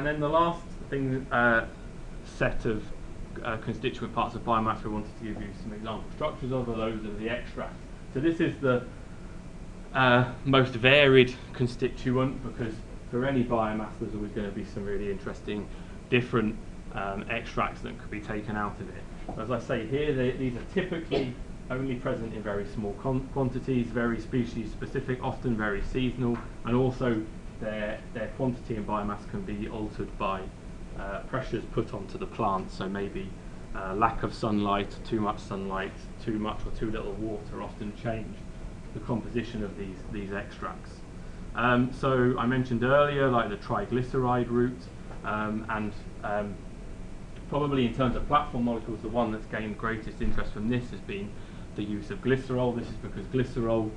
And then the last thing, set of constituent parts of biomass we wanted to give you some example structures of are those of the extracts. So this is the most varied constituent, because for any biomass there's always going to be some really interesting different extracts that could be taken out of it. As I say here, these are typically only present in very small quantities, very species specific, often very seasonal, and also their quantity in biomass can be altered by pressures put onto the plant. So maybe lack of sunlight, too much or too little water often change the composition of these extracts. So I mentioned earlier, like the triglyceride route, and probably in terms of platform molecules, the one that's gained greatest interest from this has been the use of glycerol. This is because glycerol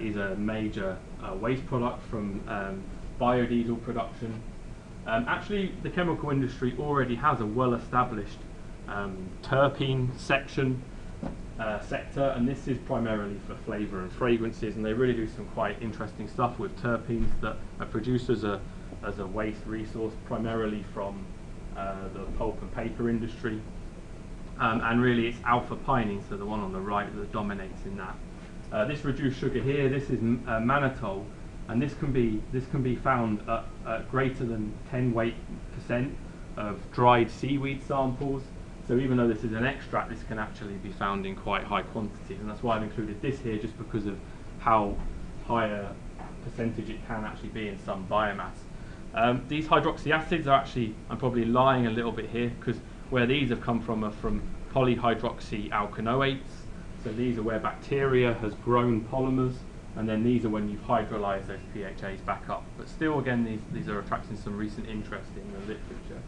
is a major waste product from biodiesel production. Actually, the chemical industry already has a well-established terpene sector, and this is primarily for flavour and fragrances, and they really do some quite interesting stuff with terpenes that are produced as a waste resource, primarily from the pulp and paper industry. And really it's alpha pinene, so the one on the right, that dominates in that. This reduced sugar here, this is mannitol, and this can be found at greater than 10% of dried seaweed samples. So even though this is an extract, this can actually be found in quite high quantities, and that's why I've included this here, just because of how high a percentage it can actually be in some biomass. These hydroxy acids are actually, I'm probably lying a little bit here, because where these have come from are from polyhydroxy alkanoates. So these are where bacteria has grown polymers, and then these are when you've hydrolyzed those PHAs back up. But still, again, these are attracting some recent interest in the literature.